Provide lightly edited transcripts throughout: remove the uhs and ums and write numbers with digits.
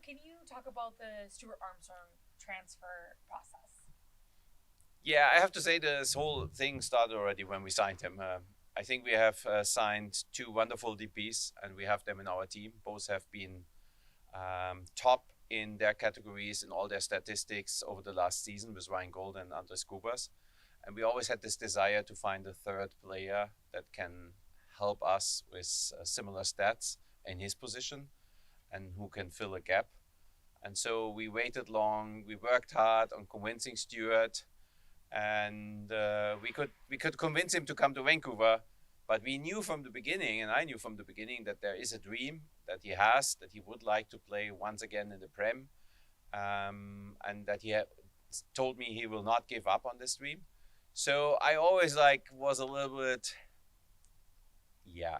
can you talk about the Stuart Armstrong transfer process? Yeah, I have to say this whole thing started already when we signed him. I think we have signed two wonderful DPs, and we have them in our team. Both have been top in their categories in all their statistics over the last season with Ryan Gold and Andres Kubas. And we always had this desire to find a third player that can help us with similar stats in his position and who can fill a gap. And so we waited long. We worked hard on convincing Stuart, and we could convince him to come to Vancouver. But we knew from the beginning, and I knew from the beginning, that there is a dream that he has, that he would like to play once again in the Prem, and that told me he will not give up on this dream. So I always was a little bit, yeah,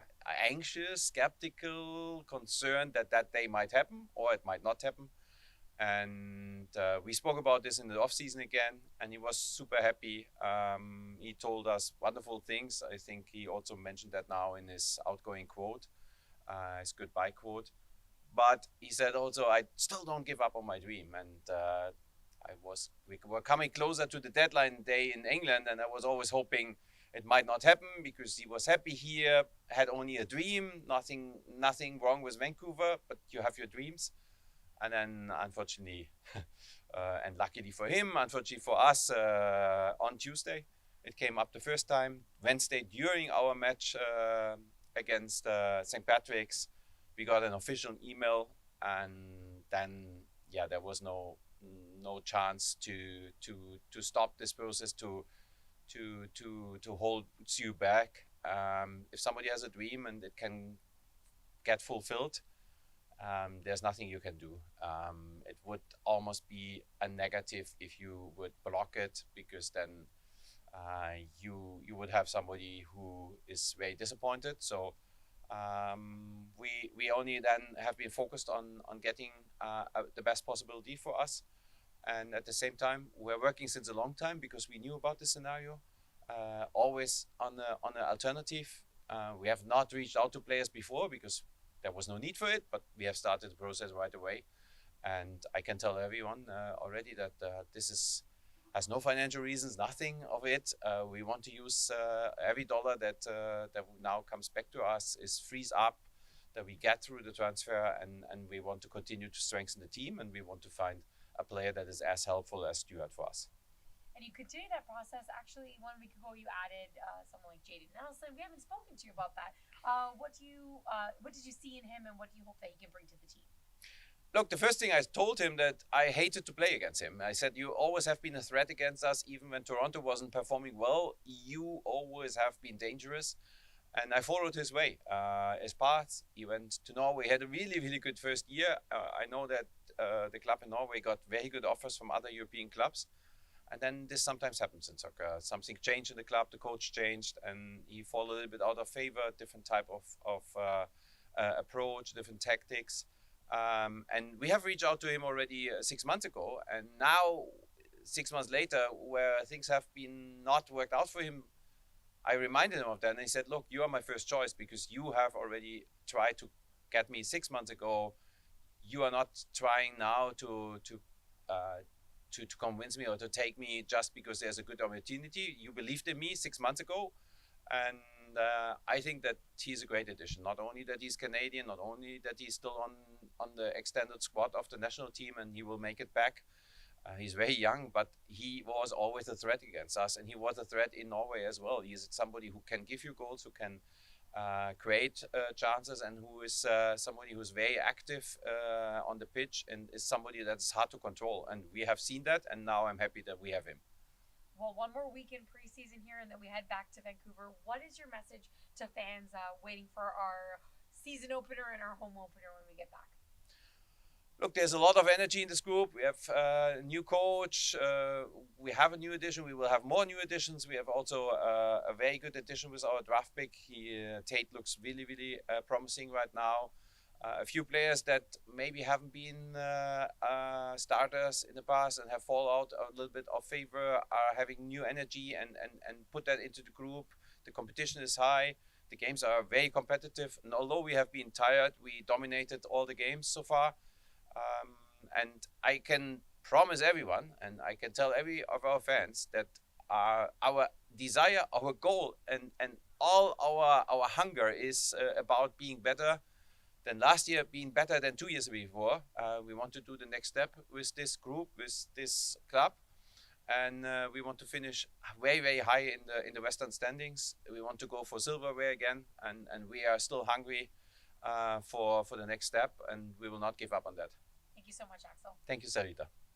anxious, skeptical, concerned that that day might happen or it might not happen. And we spoke about this in the off season again, and he was super happy. He told us wonderful things. I think he also mentioned that now in his outgoing quote, his goodbye quote. But he said also, I still don't give up on my dream. And we were coming closer to the deadline day in England, and I was always hoping it might not happen because he was happy here, had only a dream, nothing wrong with Vancouver, but you have your dreams. And then, unfortunately, and luckily for him, unfortunately for us, on Tuesday, it came up the first time. Wednesday, during our match against St. Patrick's, we got an official email, and then, yeah, there was no chance to stop this process, to hold you back. If somebody has a dream and it can get fulfilled, there's nothing you can do. It would almost be a negative if you would block it, because then you would have somebody who is very disappointed. So we only then have been focused on getting the best possibility for us, and at the same time we're working since a long time because we knew about the scenario. Always on an alternative. We have not reached out to players before because there was no need for it, but we have started the process right away. And I can tell everyone already that this has no financial reasons, nothing of it. We want to use every dollar that now comes back to us is frees up, that we get through the transfer, and we want to continue to strengthen the team, and we want to find a player that is as helpful as Stuart for us. And you continued that process. Actually, 1 week ago, you added someone like Jaden Nelson. We haven't spoken to you about that. What did you see in him, and what do you hope that he can bring to the team? Look, the first thing I told him that I hated to play against him. I said, you always have been a threat against us, even when Toronto wasn't performing well. You always have been dangerous. And I followed his way, his path. He went to Norway, had a really, really good first year. I know that the club in Norway got very good offers from other European clubs. And then this sometimes happens in soccer. Something changed in the club, the coach changed, and he fell a little bit out of favor, different type of approach, different tactics. And we have reached out to him already 6 months ago. And now, 6 months later, where things have been not worked out for him, I reminded him of that. And he said, look, you are my first choice because you have already tried to get me 6 months ago. You are not trying now uh, to convince me or to take me just because there's a good opportunity. You believed in me 6 months ago, and I think that he's a great addition. Not only that he's Canadian, not only that he's still on the extended squad of the national team, and he will make it back. He's very young, but he was always a threat against us, and he was a threat in Norway as well. He's somebody who can give you goals, who can create chances, and who is somebody who's very active on the pitch, and is somebody that's hard to control. And we have seen that, and now I'm happy that we have him. Well, one more week in preseason here, and then we head back to Vancouver. What is your message to fans waiting for our season opener and our home opener when we get back? Look, there's a lot of energy in this group. We have a new coach. We have a new addition. We will have more new additions. We have also a very good addition with our draft pick. Tate looks really, really promising right now. A few players that maybe haven't been starters in the past and have fallen out a little bit of favor are having new energy and put that into the group. The competition is high. The games are very competitive. And although we have been tired, we dominated all the games so far. And I can promise everyone, and I can tell every of our fans that our desire, our goal, and all our hunger is about being better than last year, being better than 2 years before. We want to do the next step with this group, with this club, and we want to finish very, very high in the Western standings. We want to go for silverware again, and we are still hungry for the next step, and we will not give up on that. Thank you so much, Axel. Thank you, Sarita.